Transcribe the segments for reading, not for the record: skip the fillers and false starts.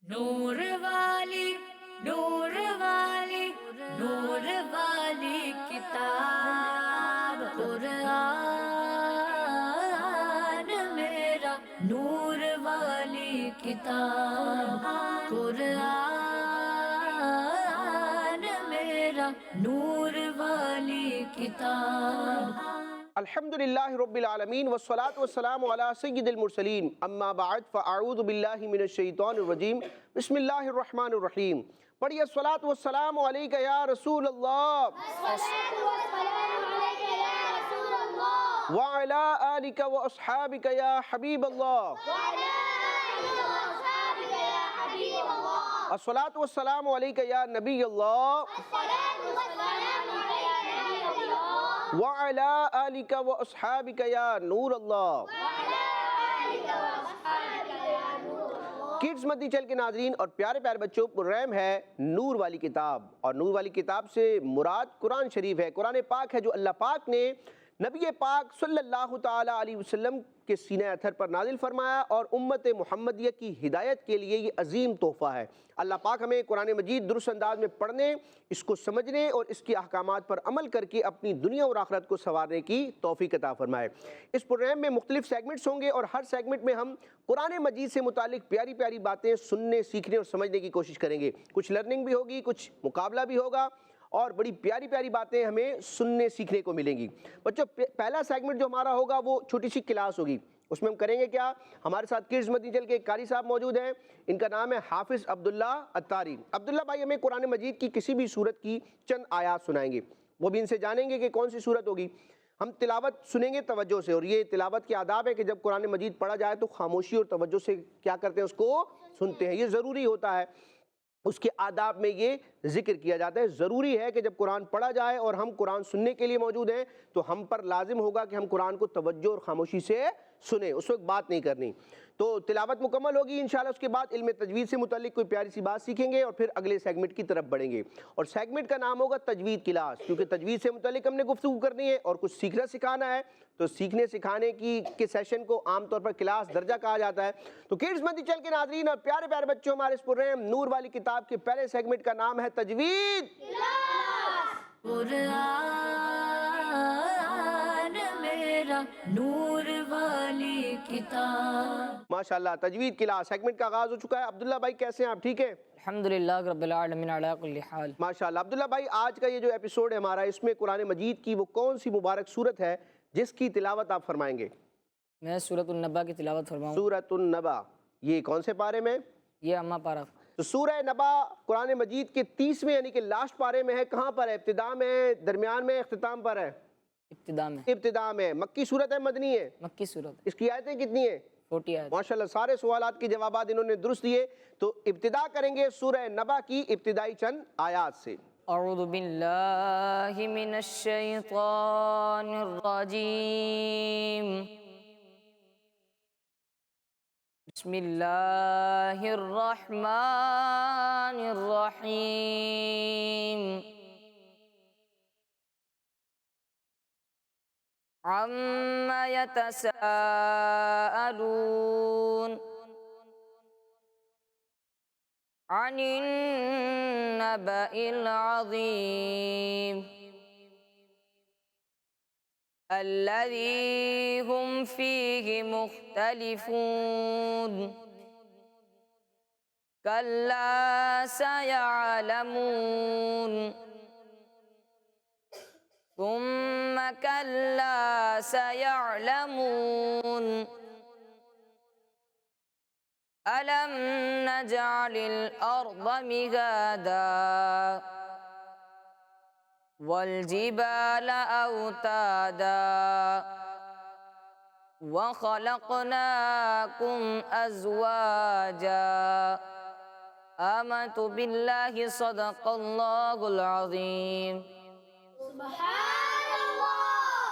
نور والی نور والی نور والی کتاب قرآن میرا نور والی کتاب قرآن میرا نور والی کتاب. الحمدللہ رب العالمین والصلاة والسلام علی سید المرسلین اما بعد فاعوذ باللہ من الشیطان الرجیم بسم اللہ الرحمن الرحیم. پڑھیے الصلاة والسلام علیکہ یا رسول اللہ وعلی آلکہ واصحابکہ یا حبیب اللہ. الصلاة والسلام علیکہ یا نبی اللہ وعلی آلکہ واصحابکہ یا نور اللہ. کڈز مدنی چینل کے ناظرین اور پیارے پیارے بچوں، پروگرام ہے نور والی کتاب، اور نور والی کتاب سے مراد قرآن شریف ہے، قرآن پاک ہے جو اللہ پاک نے نبی پاک صلی اللہ تعالیٰ علیہ وسلم کے سینہ اطہر پر نازل فرمایا، اور امت محمدیہ کی ہدایت کے لیے یہ عظیم تحفہ ہے. اللہ پاک ہمیں قرآن مجید درست انداز میں پڑھنے، اس کو سمجھنے اور اس کے احکامات پر عمل کر کے اپنی دنیا اور آخرت کو سنوارنے کی توفیق عطا فرمائے. اس پروگرام میں مختلف سیگمنٹس ہوں گے، اور ہر سیگمنٹ میں ہم قرآن مجید سے متعلق پیاری پیاری باتیں سننے، سیکھنے اور سمجھنے کی کوشش کریں گے. کچھ لرننگ بھی ہوگی، کچھ مقابلہ بھی ہوگا، اور بڑی پیاری پیاری باتیں ہمیں سننے سیکھنے کو ملیں گی. بچوں، پہلا سیگمنٹ جو ہمارا ہوگا وہ چھوٹی سی کلاس ہوگی. اس میں ہم کریں گے کیا؟ ہمارے ساتھ کڈز مدنی چینل کے ایک قاری صاحب موجود ہیں، ان کا نام ہے حافظ عبداللہ عطاری. عبداللہ بھائی ہمیں قرآن مجید کی کسی بھی سورت کی چند آیات سنائیں گے، وہ بھی ان سے جانیں گے کہ کون سی سورت ہوگی. ہم تلاوت سنیں گے توجہ سے، اور یہ تلاوت کے آداب ہے کہ جب قرآن مجید پڑھا جائے تو خاموشی اور توجہ سے کیا کرتے ہیں؟ اس کو سنتے ہیں. یہ ضروری ہوتا ہے، اس کے آداب میں یہ ذکر کیا جاتا ہے. ضروری ہے کہ جب قرآن پڑھا جائے اور ہم قرآن سننے کے لیے موجود ہیں تو ہم پر لازم ہوگا کہ ہم قرآن کو توجہ اور خاموشی سے سنیں، اس وقت بات نہیں کرنی. تو تلاوت مکمل ہوگی انشاءاللہ، اس کے بعد علم تجوید سے متعلق کوئی پیاری سی بات سیکھیں گے، اور پھر اگلے سیگمنٹ کی طرف بڑھیں گے. اور سیگمنٹ کا نام ہوگا تجوید کلاس، کیونکہ تجوید سے متعلق ہم نے گفتگو کرنی ہے اور کچھ سیکھنا سکھانا ہے. تو سیکھنے سکھانے کے سیشن کو عام طور پر کلاس درجہ کہا جاتا ہے. تو کڈز مدنی چینل کے ناظرین اور پیارے پیارے بچوں، ہمارے اس پروگرام نور والی کتاب کے پہلے سیگمنٹ کا نام ہے تجوید قرآن میرا نور والی کتاب. ماشاءاللہ. تجوید کلاس سیگمنٹ کا آغاز ہو چکا ہے. عبداللہ بھائی کیسے ہیں آپ؟ ٹھیک ہے الحمدللہ رب العالمین علی کل حال. ماشاءاللہ. عبداللہ بھائی، آج کا یہ جو ایپیسوڈ ہے ہمارا، اس میں قرآن مجید کی وہ کون سی مبارک سورت ہے جس کی تلاوت آپ فرمائیں گے؟ میں سورۃ النبا کی تلاوت فرماؤں. سورۃ النبا، یہ کون سے پارے میں؟ یہ اما پارہ. تو سورہ نبا قرآن مجید کے 30ویں یعنی کہ لاسٹ پارے میں ہے. کہاں پر ہے؟ ابتداء میں، درمیان میں، اختتام پر ہے؟ ابتداء میں. ابتداء میں. مکی صورت ہے مدنی ہے؟ مکی صورت. اس کی آیتیں کتنی ہیں؟ 40 آیت. ماشاءاللہ. سارے سوالات کے جوابات انہوں نے درست دیے. تو ابتدا کریں گے سورہ نبا کی ابتدائی چند آیات سے. اعوذ باللہ من الشیطان الرجیم. بسم اللہ الرحمن الرحیم. عم يتساءلون عن النبأ العظيم الذي هم فيه مختلفون كلا سيعلمون ثم كلا سيعلمون ألم نجعل الأرض مهادا والجبال أوتادا وخلقناكم أزواجا. آمنت بالله صدق الله العظيم.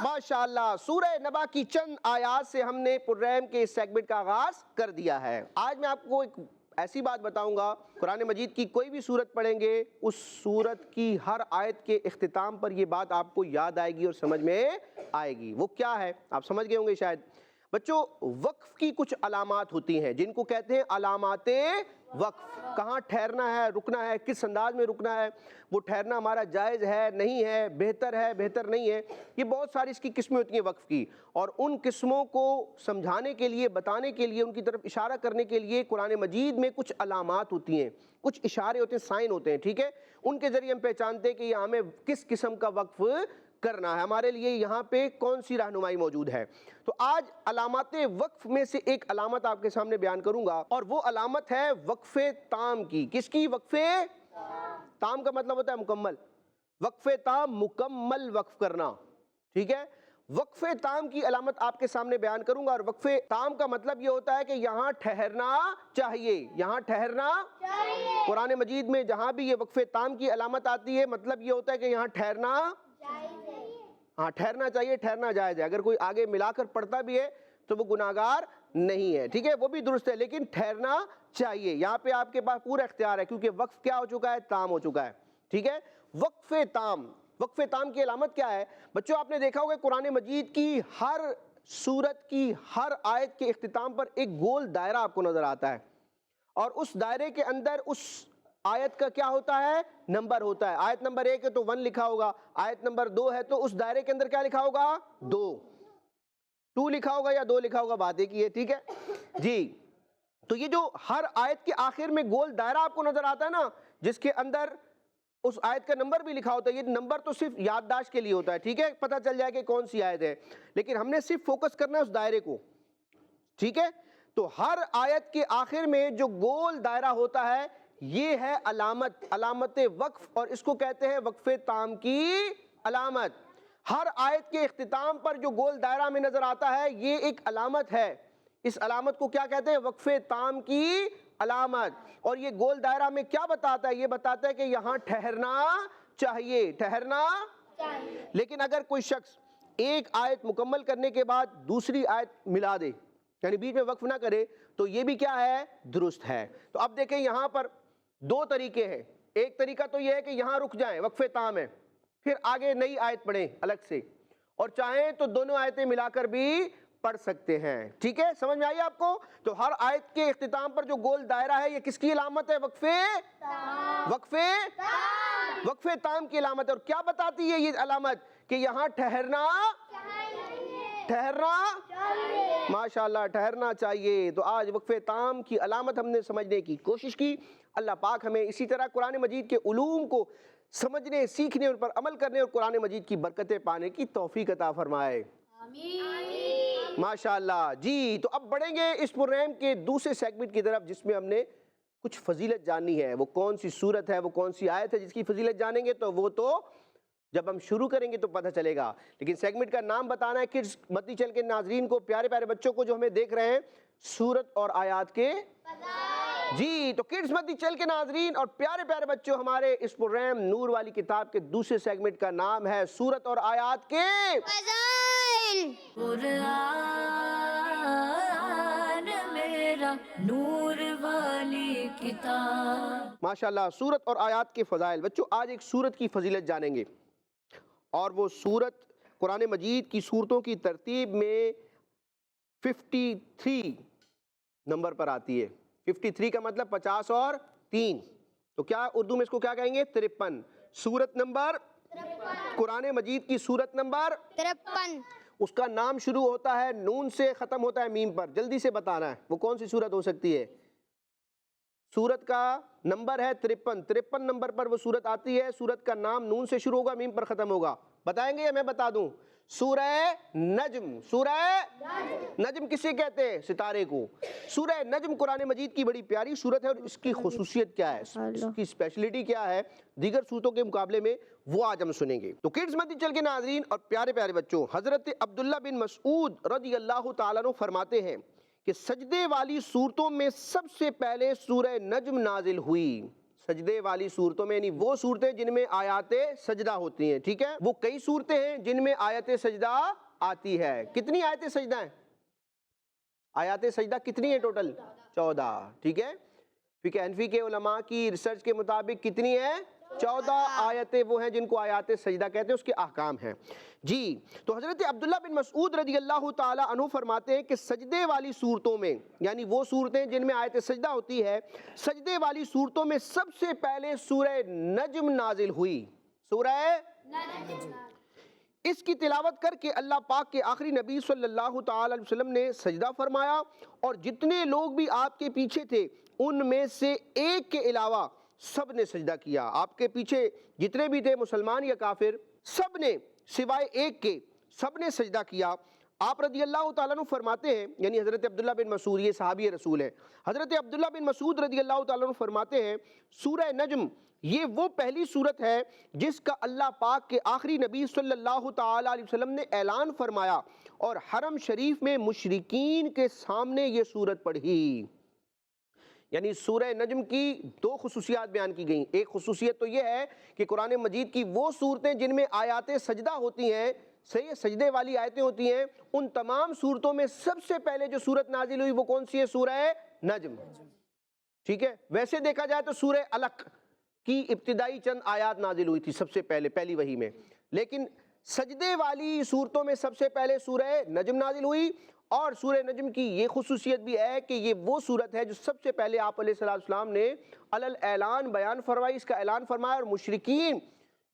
ماشاءاللہ. سورہ نبا کی چند آیات سے ہم نے پروگرام کے اس سیگمنٹ کا آغاز کر دیا ہے. آج میں آپ کو ایک ایسی بات بتاؤں گا، قرآن مجید کی کوئی بھی سورت پڑھیں گے، اس سورت کی ہر آیت کے اختتام پر یہ بات آپ کو یاد آئے گی اور سمجھ میں آئے گی. وہ کیا ہے؟ آپ سمجھ گئے ہوں گے شاید. بچوں وقف کی کچھ علامات ہوتی ہیں جن کو کہتے ہیں علامات وقف. کہاں ٹھہرنا ہے، رکنا ہے، کس انداز میں رکنا ہے، وہ ٹھہرنا ہمارا جائز ہے نہیں ہے، بہتر نہیں ہے. یہ بہت ساری اس کی قسمیں ہوتی ہیں وقف کی، اور ان قسموں کو سمجھانے کے لیے، بتانے کے لیے، ان کی طرف اشارہ کرنے کے لیے قرآن مجید میں کچھ علامات ہوتی ہیں، کچھ اشارے ہوتے ہیں، سائن ہوتے ہیں. ٹھیک ہے، ان کے ذریعے ہم پہچانتے ہیں کہ یہ ہمیں کس قسم کا وقف کرنا ہے، ہمارے لیے یہاں پہ کون سی رہنمائی موجود ہے. تو آج علامات وقف میں سے ایک علامت آپ کے سامنے بیان کروں گا، اور وہ علامت ہے وقف تام کی. کس کی؟ وقف تام کا مطلب ہوتا ہے مکمل. وقف تام مکمل وقف کرنا. ٹھیک ہے، وقف تام کی علامت آپ کے سامنے بیان کروں گا. اور وقف تام کا مطلب یہ ہوتا ہے کہ یہاں ٹھہرنا چاہیے، یہاں ٹھہرنا چاہیے. قرآن مجید میں جہاں بھی یہ وقف تام کی علامت آتی ہے مطلب یہ ہوتا ہے کہ یہاں ٹھہرنا، ہاں ٹھہرنا چاہیے، ٹھہرنا جائز ہے. اگر کوئی آگے ملا کر پڑھتا بھی ہے تو وہ گناہگار نہیں ہے. ٹھیک ہے، وہ بھی درست ہے، لیکن ٹھہرنا چاہیے. یہاں پہ آپ کے پاس پورا اختیار ہے کیونکہ وقف کیا ہو چکا ہے؟ تام ہو چکا ہے. ٹھیک ہے، وقف تام. وقف تام کی علامت کیا ہے؟ بچوں آپ نے دیکھا ہوگا قرآن مجید کی ہر سورت کی ہر آیت کے اختتام پر ایک گول دائرہ آپ کو نظر آتا ہے، اور اس دائرے کے اندر اس آیت کا کیا ہوتا ہے؟ نمبر ہوتا ہے. آیت نمبر 1 ہے تو 1 لکھا ہوگا، آیت نمبر 2 ہے تو اس دائرے کے اندر کیا لکھا ہوگا؟ 2 لکھا ہوگا یا 2 لکھا ہوگا، بات ایک ہی ہے. ٹھیک ہے جی، تو یہ جو ہر آیت کے آخر میں گول دائرہ آپ کو نظر آتا ہے نا، جس کے اندر اس آیت کا نمبر بھی لکھا ہوتا ہے، یہ نمبر تو صرف یادداشت کے لیے ہوتا ہے. ٹھیک ہے، پتہ چل جائے کہ کون سی آیت ہے، لیکن ہم نے صرف فوکس کرنا ہے اس دائرے کو. ٹھیک ہے، تو ہر آیت کے آخر میں جو گول دائرہ ہوتا ہے یہ ہے علامت، علامت وقف، اور اس کو کہتے ہیں وقف تام کی علامت. ہر آیت کے اختتام پر جو گول دائرہ میں نظر آتا ہے یہ ایک علامت ہے. اس علامت کو کیا کہتے ہیں؟ وقف تام کی علامت. اور یہ گول دائرہ میں کیا بتاتا ہے؟ یہ بتاتا ہے کہ یہاں ٹھہرنا چاہیے، ٹھہرنا چاہیے. لیکن اگر کوئی شخص ایک آیت مکمل کرنے کے بعد دوسری آیت ملا دے، یعنی بیچ میں وقف نہ کرے، تو یہ بھی کیا ہے؟ درست ہے. تو اب دیکھیں یہاں پر 2 طریقے ہیں. ایک طریقہ تو یہ ہے کہ یہاں رک جائیں، وقف تام ہے، پھر آگے نئی آیت پڑھیں الگ سے، اور چاہیں تو دونوں آیتیں ملا کر بھی پڑھ سکتے ہیں. ٹھیک ہے، سمجھ میں آئی آپ کو؟ تو ہر آیت کے اختتام پر جو گول دائرہ ہے یہ کس کی علامت ہے؟ وقف تام کی علامت ہے. اور کیا بتاتی ہے یہ علامت؟ کہ یہاں ٹھہرنا ماشاءاللہ ٹھہرنا چاہیے. تو آج وقف تام کی علامت ہم نے سمجھنے کی کوشش کی. اللہ پاک ہمیں اسی طرح قرآن مجید کے علوم کو سمجھنے، سیکھنے، ان پر عمل کرنے اور قرآن مجید کی برکتیں پانے کی توفیق عطا فرمائے. ماشاءاللہ. جی، تو اب بڑھیں گے اس پروگرام کے دوسرے سیگمنٹ کی طرف جس میں ہم نے کچھ فضیلت جاننی ہے. وہ کون سی صورت ہے، وہ کون سی آیت ہے جس کی فضیلت جانیں گے تو وہ تو جب ہم شروع کریں گے تو پتہ چلے گا. لیکن سیگمنٹ کا نام بتانا ہے کڈز مدنی چینل کے ناظرین کو، پیارے پیارے بچوں کو جو ہمیں دیکھ رہے ہیں، سورت اور آیات کے جی. تو کڈز مدنی چینل کے ناظرین اور پیارے پیارے بچوں، ہمارے اس پروگرام نور والی کتاب کے دوسرے سیگمنٹ کا نام ہے سورت اور آیات کے قرآن میرا نور والی کتاب. ماشاءاللہ، سورت اور آیات کے فضائل. بچوں آج ایک سورت کی فضیلت جانیں گے، اور وہ سورت قرآن مجید کی سورتوں کی ترتیب میں 53 نمبر پر آتی ہے. 53 کا مطلب 50 اور 3، تو کیا اردو میں اس کو کیا کہیں گے؟ 53. سورت نمبر قرآن مجید کی سورت نمبر 53. اس کا نام شروع ہوتا ہے نون سے، ختم ہوتا ہے میم پر. جلدی سے بتانا ہے وہ کون سی سورت ہو سکتی ہے. سورت کا نمبر ہے 53 نمبر پر وہ سورت آتی ہے. سورت کا نام نون سے شروع ہوگا، میم پر ختم ہوگا. بتائیں گے یا میں بتا دوں؟ سورہ نجم. سورہ نجم کسے کہتے ہیں؟ ستارے کو. سورہ نجم قرآن مجید کی بڑی پیاری سورت ہے، اور اس کی خصوصیت کیا ہے، اس کی اسپیشلٹی کیا ہے دیگر سورتوں کے مقابلے میں، وہ آج ہم سنیں گے. تو کڈز مدنی چینل کے ناظرین اور پیارے پیارے بچوں، حضرت عبداللہ بن مسعود رضی اللہ تعالیٰ عنہ فرماتے ہیں کہ سجدے والی صورتوں میں سب سے پہلے سورہ نجم نازل ہوئی. سجدے والی صورتوں میں یعنی وہ صورتیں جن میں آیات سجدہ ہوتی ہیں. ٹھیک ہے، وہ کئی صورتیں ہیں جن میں آیت سجدہ آتی ہے. کتنی آیت سجدہ ہیں؟ آیات سجدہ کتنی ہیں ٹوٹل؟ 14. ٹھیک ہے، فقہ حنفی کے علماء کی ریسرچ کے مطابق کتنی ہیں؟ 14 آیتیں وہ ہیں جن کو آیات سجدہ کہتے ہیں، اس کے احکام ہیں جی۔ تو حضرت عبداللہ بن مسعود رضی اللہ تعالیٰ عنہ فرماتے ہیں کہ سجدے والی صورتوں میں، یعنی وہ صورتیں جن میں آیت سجدہ ہوتی ہے، سجدے والی صورتوں میں سب سے پہلے سورہ نجم نازل ہوئی، سورہ اس کی تلاوت کر کے اللہ پاک کے آخری نبی صلی اللہ تعالیٰ علیہ وسلم نے سجدہ فرمایا، اور جتنے لوگ بھی آپ کے پیچھے تھے ان میں سے ایک کے علاوہ سب نے سجدہ کیا۔ آپ کے پیچھے جتنے بھی تھے مسلمان یا کافر، سب نے سوائے ایک کے سب نے سجدہ کیا۔ آپ رضی اللہ تعالیٰ عنہ فرماتے ہیں، یعنی حضرت عبداللہ بن مسعود، یہ صحابی رسول ہے، حضرت عبداللہ بن مسعود رضی اللہ تعالیٰ عنہ فرماتے ہیں سورہ نجم یہ وہ پہلی صورت ہے جس کا اللہ پاک کے آخری نبی صلی اللہ تعالیٰ علیہ وسلم نے اعلان فرمایا، اور حرم شریف میں مشرکین کے سامنے یہ صورت پڑھی۔ یعنی سورہ نجم کی دو خصوصیات بیان کی گئیں۔ ایک خصوصیت تو یہ ہے کہ قرآن مجید کی وہ صورتیں جن میں آیات سجدہ ہوتی ہیں، صحیح سجدے والی آیتیں ہوتی ہیں، ان تمام صورتوں میں سب سے پہلے جو صورت نازل ہوئی وہ کون سی ہے؟ سورہ نجم، ٹھیک ہے۔ ویسے دیکھا جائے تو سورہ علق کی ابتدائی چند آیات نازل ہوئی تھی سب سے پہلے، پہلی وحی میں، لیکن سجدے والی صورتوں میں سب سے پہلے سورہ نجم نازل ہوئی۔ اور سورہ نجم کی یہ خصوصیت بھی ہے کہ یہ وہ صورت ہے جو سب سے پہلے آپ علیہ السلام نے علل اعلان بیان فرمائی، اس کا اعلان فرمایا، اور مشرکین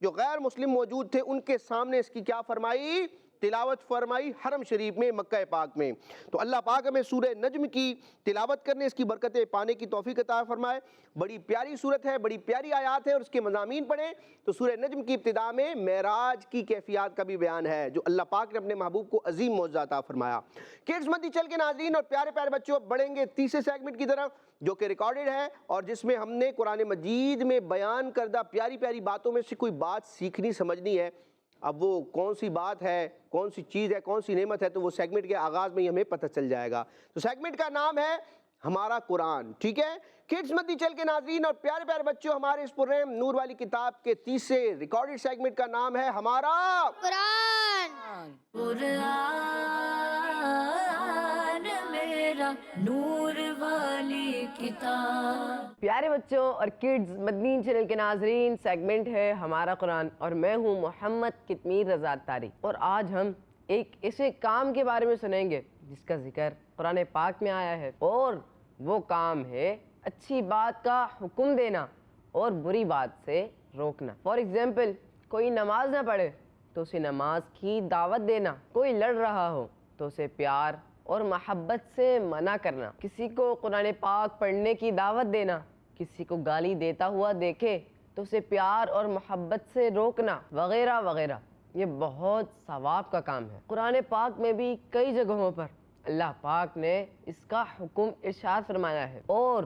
جو غیر مسلم موجود تھے ان کے سامنے اس کی کیا فرمائی؟ تلاوت فرمائی، حرم شریف میں، مکہ پاک میں۔ تو اللہ پاک ہمیں سورہ نجم کی تلاوت کرنے، اس کی برکتیں پانے کی توفیق عطا فرمائے۔ بڑی پیاری صورت ہے، بڑی پیاری آیات ہے، اور اس کے مضامین پڑھیں تو سورہ نجم کی ابتدا میں معراج کی کیفیات کا بھی بیان ہے جو اللہ پاک نے اپنے محبوب کو عظیم معجزہ عطا فرمایا۔ کڈز مدی چل کے ناظرین اور پیارے پیارے بچوں، بڑھیں گے تیسرے سیگمنٹ کی طرف جو کہ ریکارڈڈ ہے، اور جس میں ہم نے قرآن مجید میں بیان کردہ پیاری پیاری باتوں میں سے کوئی بات سیکھنی سمجھنی ہے۔ اب وہ کون سی بات ہے، کون سی چیز ہے، کون سی نعمت ہے، تو وہ سیگمنٹ کے آغاز میں ہی ہمیں پتہ چل جائے گا۔ تو سیگمنٹ کا نام ہے ہمارا قرآن، ٹھیک ہے۔ کڈز مدی چل کے ناظرین اور پیارے پیارے بچوں، ہمارے اس پروگرام نور والی کتاب کے تیسرے ریکارڈڈ سیگمنٹ کا نام ہے ہمارا قرآن میرا نور والی کتاب۔ پیارے بچوں اور کڈز مدنی چینل کے ناظرین، سیگمنٹ ہے ہمارا قرآن، اور میں ہوں محمد کتمیر رضا تاری، اور آج ہم ایک ایسے کام کے بارے میں سنیں گے جس کا ذکر قرآن پاک میں آیا ہے، اور وہ کام ہے اچھی بات کا حکم دینا اور بری بات سے روکنا۔ فار ایگزامپل، کوئی نماز نہ پڑھے تو اسے نماز کی دعوت دینا، کوئی لڑ رہا ہو تو اسے پیار اور محبت سے منع کرنا، کسی کو قرآن پاک پڑھنے کی دعوت دینا، کسی کو گالی دیتا ہوا دیکھے تو اسے پیار اور محبت سے روکنا، وغیرہ وغیرہ۔ یہ بہت ثواب کا کام ہے۔ قرآن پاک میں بھی کئی جگہوں پر اللہ پاک نے اس کا حکم ارشاد فرمایا ہے، اور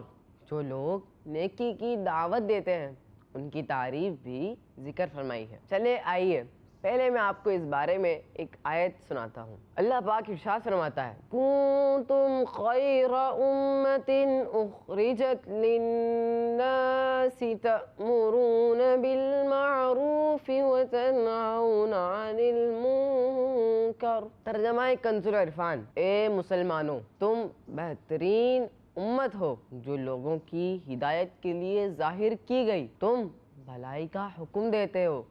جو لوگ نیکی کی دعوت دیتے ہیں ان کی تعریف بھی ذکر فرمائی ہے۔ چلے آئیے پہلے میں آپ کو اس بارے میں ایک آیت سناتا ہوں۔ اللہ پاک ارشاد فرماتا ہے، کنتم خیر امت اخرجت للناس تأمرون بالمعروف وتنہون عن المنکر۔ ترجمہ کنز العرفان، اے مسلمانوں، تم بہترین امت ہو جو لوگوں کی ہدایت کے لیے ظاہر کی گئی، تم بھلائی کا حکم دیتے ہو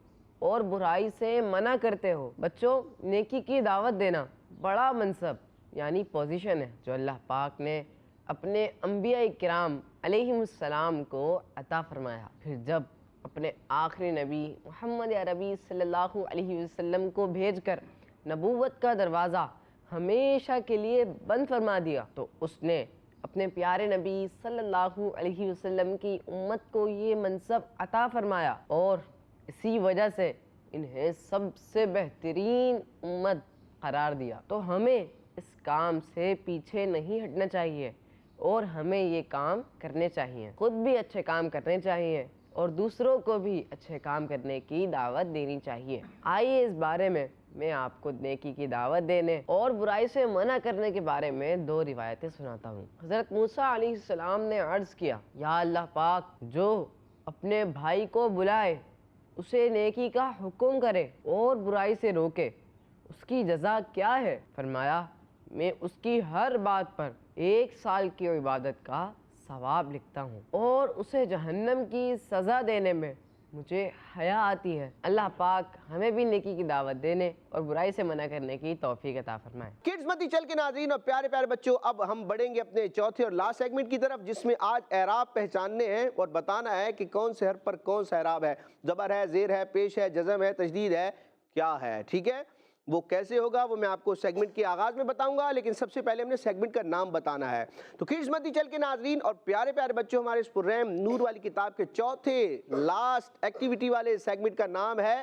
اور برائی سے منع کرتے ہو۔ بچوں، نیکی کی دعوت دینا بڑا منصب یعنی پوزیشن ہے جو اللہ پاک نے اپنے انبیاء کرام علیہم السلام کو عطا فرمایا۔ پھر جب اپنے آخری نبی محمد عربی صلی اللہ علیہ وسلم کو بھیج کر نبوت کا دروازہ ہمیشہ کے لیے بند فرما دیا تو اس نے اپنے پیارے نبی صلی اللہ علیہ وسلم کی امت کو یہ منصب عطا فرمایا، اور اسی وجہ سے انہیں سب سے بہترین امت قرار دیا۔ تو ہمیں اس کام سے پیچھے نہیں ہٹنا چاہیے، اور ہمیں یہ کام کرنے چاہیے، خود بھی اچھے کام کرنے چاہیے اور دوسروں کو بھی اچھے کام کرنے کی دعوت دینی چاہیے۔ آئیے اس بارے میں آپ کو نیکی کی دعوت دینے اور برائی سے منع کرنے کے بارے میں دو روایتیں سناتا ہوں۔ حضرت موسیٰ علیہ السلام نے عرض کیا، یا اللہ پاک، جو اپنے بھائی کو بلائے، اسے نیکی کا حکم کرے اور برائی سے روکے، اس کی جزا کیا ہے؟ فرمایا، میں اس کی ہر بات پر 1 سال کی عبادت کا ثواب لکھتا ہوں، اور اسے جہنم کی سزا دینے میں مجھے حیا آتی ہے۔ اللہ پاک ہمیں بھی نیکی کی دعوت دینے اور برائی سے منع کرنے کی توفیق عطا فرمائے۔ کڈز مدنی چینل کے ناظرین اور پیارے پیارے بچوں، اب ہم بڑھیں گے اپنے چوتھے اور لاسٹ سیگمنٹ کی طرف، جس میں آج اعراب پہچاننے ہیں اور بتانا ہے کہ کون سے حرف پر کون سا اعراب ہے، زبر ہے، زیر ہے، پیش ہے، جزم ہے، تشدید ہے، کیا ہے، ٹھیک ہے؟ وہ کیسے ہوگا وہ میں آپ کو سیگمنٹ کے آغاز میں بتاؤں گا، لیکن سب سے پہلے ہم نے سیگمنٹ کا نام بتانا ہے۔ تو کڈز مدنی چینل کے ناظرین اور پیارے پیارے بچوں، ہمارے اس پریم نور والی کتاب کے چوتھے لاسٹ ایکٹیویٹی والے سیگمنٹ کا نام ہے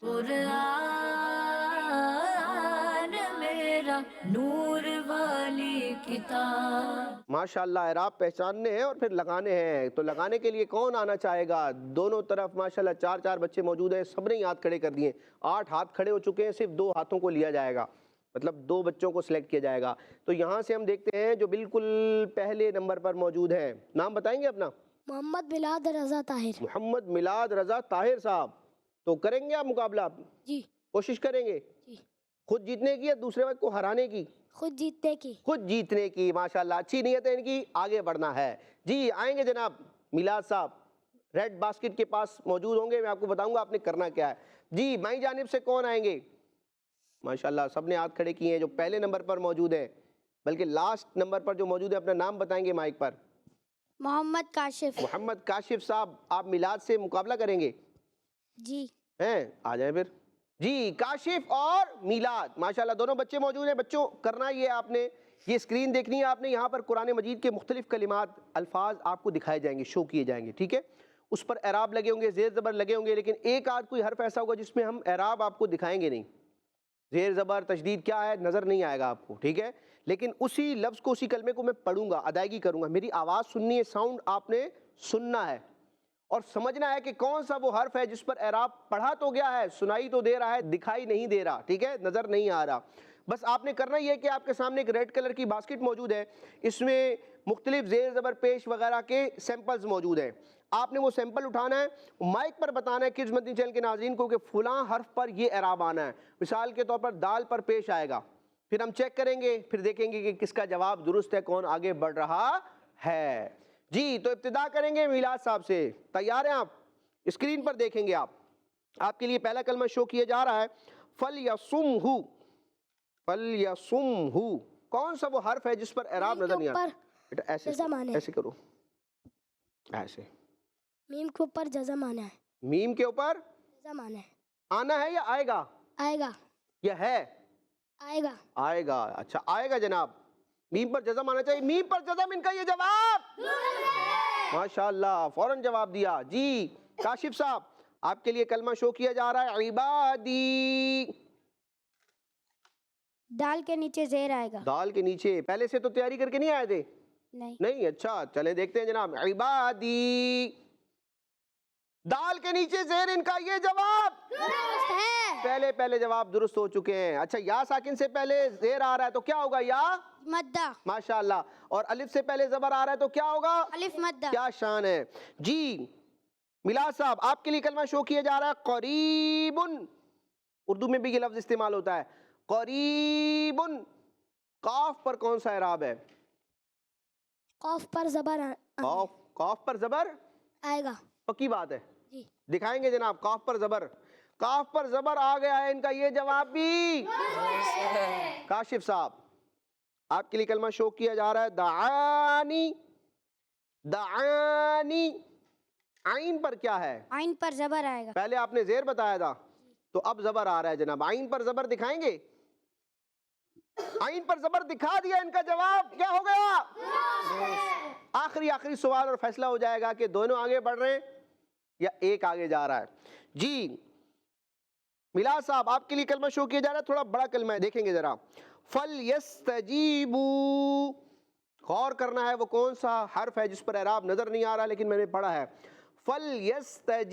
قرآن میرا نور والی کتاب۔ ماشاءاللہ اعراب پہچاننے ہیں اور پھر لگانے ہیں، تو لگانے کے لیے کون آنا چاہے گا؟ دونوں طرف ماشاءاللہ چار چار بچے موجود ہیں، سب نے ہی ہاتھ کھڑے کر دیے، 8 ہاتھ کھڑے ہو چکے ہیں، صرف 2 ہاتھوں کو لیا جائے گا، مطلب 2 بچوں کو سلیکٹ کیا جائے گا۔ تو یہاں سے ہم دیکھتے ہیں جو بالکل پہلے نمبر پر موجود ہیں، نام بتائیں گے اپنا؟ محمد میلاد رضا طاہر۔ محمد میلاد رضا طاہر صاحب۔ تو کریں گے آپ مقابلہ؟ جی کوشش کریں گے جی خود جیتنے کی یا دوسرے وقت کو ہرانے کی؟ خود جیتنے کی۔ خود جیتنے کی، ماشاءاللہ اچھی نیت ہے ان کی، آگے بڑھنا ہے۔ جی آئیں گے جناب میلاد صاحب، ریڈ باسکٹ کے پاس موجود ہوں گے، میں آپ کو بتاؤں گا آپ نے کرنا کیا ہے۔ جی مائی جانب سے کون آئیں گے؟ ماشاءاللہ سب نے ہاتھ کھڑے کیے ہیں جو پہلے نمبر پر موجود ہیں، بلکہ لاسٹ نمبر پر جو موجود ہے، اپنا نام بتائیں گے مائک پر۔ محمد کاشف۔ محمد کاشف صاحب، آپ میلاد سے مقابلہ کریں گے؟ جی ہیں آ جائیں پھر۔ جی کاشف اور میلاد، ماشاءاللہ دونوں بچے موجود ہیں۔ بچوں کرنا یہ آپ نے، یہ اسکرین دیکھنی ہے آپ نے، یہاں پر قرآن مجید کے مختلف کلمات، الفاظ آپ کو دکھائے جائیں گے، شو کیے جائیں گے، ٹھیک ہے؟ اس پر اعراب لگے ہوں گے، زیر زبر لگے ہوں گے، لیکن ایک آدھ کوئی حرف ایسا ہوگا جس میں ہم اعراب آپ کو دکھائیں گے نہیں، زیر زبر تشدید کیا ہے نظر نہیں آئے گا آپ کو، ٹھیک ہے؟ لیکن اسی لفظ کو، اسی کلمے کو میں پڑھوں گا، ادائیگی کروں گا، میری آواز سننی ہے، ساؤنڈ آپ نے سننا ہے اور سمجھنا ہے کہ کون سا وہ حرف ہے جس پر اعراب پڑھا تو گیا ہے، سنائی تو دے رہا ہے، دکھائی نہیں دے رہا، ٹھیک ہے؟ نظر نہیں آ رہا۔ بس آپ نے کرنا یہ ہے کہ آپ کے سامنے ایک ریڈ کلر کی باسکٹ موجود ہے، اس میں مختلف زیر زبر پیش وغیرہ کے سیمپلز موجود ہیں، آپ نے وہ سیمپل اٹھانا ہے، مائک پر بتانا ہے کڈز مدنی چینل کے ناظرین کو کہ فلاں حرف پر یہ اعراب آنا ہے۔ مثال کے طور پر دال پر پیش آئے گا، پھر ہم چیک کریں گے، پھر دیکھیں گے کہ کس کا جواب درست ہے، کون آگے بڑھ رہا ہے۔ جی تو ابتدا کریں گے میلاد صاحب سے، تیار ہیں آپ؟ اسکرین پر دیکھیں گے آپ کے لیے پہلا کلمہ شو کیا جا رہا ہے، فَلْيَصُمْهُ۔ فَلْيَصُمْهُ کون سا وہ حرف ہے جس پر اعراب نظر نہیں آتا؟ بیٹا ایسے کرو، ایسے میم کے اوپر جزم آنا ہے۔ میم کے اوپر جزم آنا ہے۔ آنا ہے یا آئے گا؟ آئے گا۔ یہ ہے آئے گا۔ آئے گا، اچھا آئے گا جناب، میم پر جزم آنا چاہیے، میم پر جزم، ان کا یہ جواب ماشاءاللہ فوراً جواب دیا۔ جی کاشف صاحب آپ کے لیے کلمہ شو کیا جا رہا ہے، عبادی۔ دال کے نیچے زیر آئے گا۔ دال کے نیچے، پہلے سے تو تیاری کر کے نہیں آئے تھے؟ نہیں۔ نہیں، اچھا چلیں دیکھتے ہیں جناب، عبادی، دال کے نیچے زیر، ان کا یہ جواب پہلے جواب درست ہو چکے ہیں۔ اچھا یا ساکن سے پہلے زیر آ رہا ہے تو کیا ہوگا؟ یا مدہ۔ ماشاءاللہ، اور الف سے پہلے زبر آ رہا ہے تو کیا ہوگا؟ الف مدہ۔ کیا شان ہے۔ جی میلاد صاحب آپ کے لیے کلمہ شو کیا جا رہا ہے، قریبن، اردو میں بھی یہ لفظ استعمال ہوتا ہے، قریبن، قاف پر کون سا اعراب ہے؟ قاف پر زبر قاف پر زبر آئے گا۔ پکی بات ہے، جی دکھائیں گے جناب، قاف پر زبر، قاف پر زبر آ گیا ہے، ان کا یہ جواب بھی کاشف صاحب آپ کے لیے کلمہ شو کیا جا رہا ہے، دعانی، دعانی، عین پر کیا ہے؟ عین پر زبر آئے گا۔ پہلے آپ نے زیر بتایا تھا تو اب زبر آ رہا ہے جناب، عین پر زبر دکھائیں گے؟ عین پر زبر دکھا دیا، ان کا جواب کیا ہو گیا؟ آخری سوال اور فیصلہ ہو جائے گا کہ دونوں آگے بڑھ رہے ہیں یا ایک آگے جا رہا ہے۔ جی میلاد صاحب آپ کے لیے کلمہ شو کیا جا رہا ہے، تھوڑا بڑا کلمہ ہے، دیکھیں گے ذرا، فَلْيَسْتَجِيبُوا، غور کرنا ہے وہ کون سا حرف ہے جس پر اعراب نظر نہیں آ رہا لیکن میں نے پڑھا ہے، فَلْيَسْتَجِيبُوا،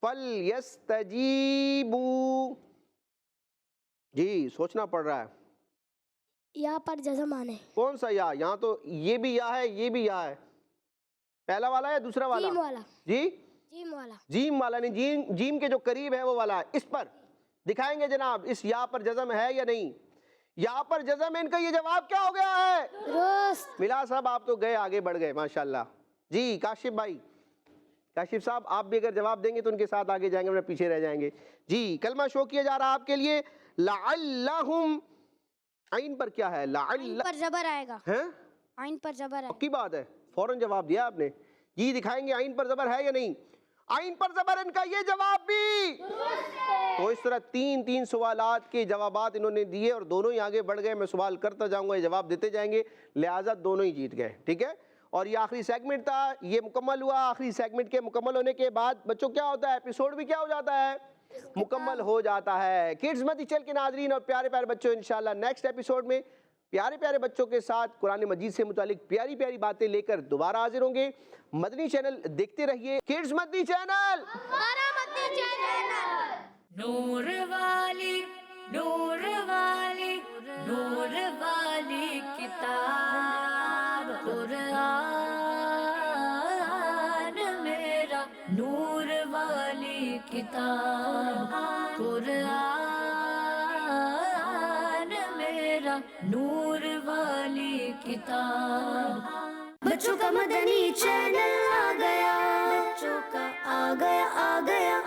فَلْيَسْتَجِيبُوا۔ جی سوچنا پڑ رہا ہے، یا پر جزم آنے۔ کون سا یا؟ یہاں تو یہ بھی یا ہے، یہ بھی یا ہے، پہلا والا یا دوسرا والا؟ جیم والا۔ جی جیم والا۔ جیم والا نہیں، جیم کے جو قریب ہے وہ والا ہے، اس پر دکھائیں گے جناب، اس یا پر جزم ہے یا نہیں؟ یہاں پر جزم ان کا یہ جواب کیا ہو گیا ہے؟ درست. ملا صاحب آپ تو گئے آگے بڑھ گئے ماشاءاللہ. جی کاشف بھائی، کاشف صاحب آپ بھی اگر جواب دیں گے تو ان کے ساتھ آگے جائیں گے ورنہ پیچھے رہ جائیں گے. جی کلمہ شو کیا جا رہا آپ کے لیے لعلہم. عین پر کیا ہے؟ عین لعل پر زبر آئے گا. ہیں؟ عین پر زبر آئے گا. پکی بات ہے، فوراً جواب دیا آپ نے. جی دکھائیں گے عین پر زبر ہے یا نہیں؟ عین پر زبر ان کا یہ جواب بھی. تو اس طرح تین سوالات کے جوابات انہوں نے دیے اور دونوں ہی آگے بڑھ گئے. میں سوال کرتا جاؤں گا، یہ جواب دیتے جائیں گے، لہٰذا دونوں ہی جیت گئے. ٹھیک ہے، اور یہ آخری سیگمنٹ تھا، یہ مکمل ہوا. آخری سیگمنٹ کے مکمل ہونے کے بعد بچوں کیا ہوتا ہے؟ ایپیسوڈ بھی کیا ہو جاتا ہے؟ مکمل ہو جاتا ہے. کڈز مدنی چینل کے ناظرین اور پیارے پیارے بچوں، انشاءاللہ نیکسٹ ایپیسوڈ میں پیارے پیارے بچوں کے ساتھ قرآن مجید سے متعلق پیاری پیاری باتیں لے کر دوبارہ حاضر ہوں گے. مدنی چینل دیکھتے رہیے، کڈز مدنی چینل. نور والی نور والی نور والی کتاب قرآن میرا، نور والی کتاب قرآن میرا، نور والی کتاب. بچوں کا مدنی چینل آ گیا، بچوں کا آ گیا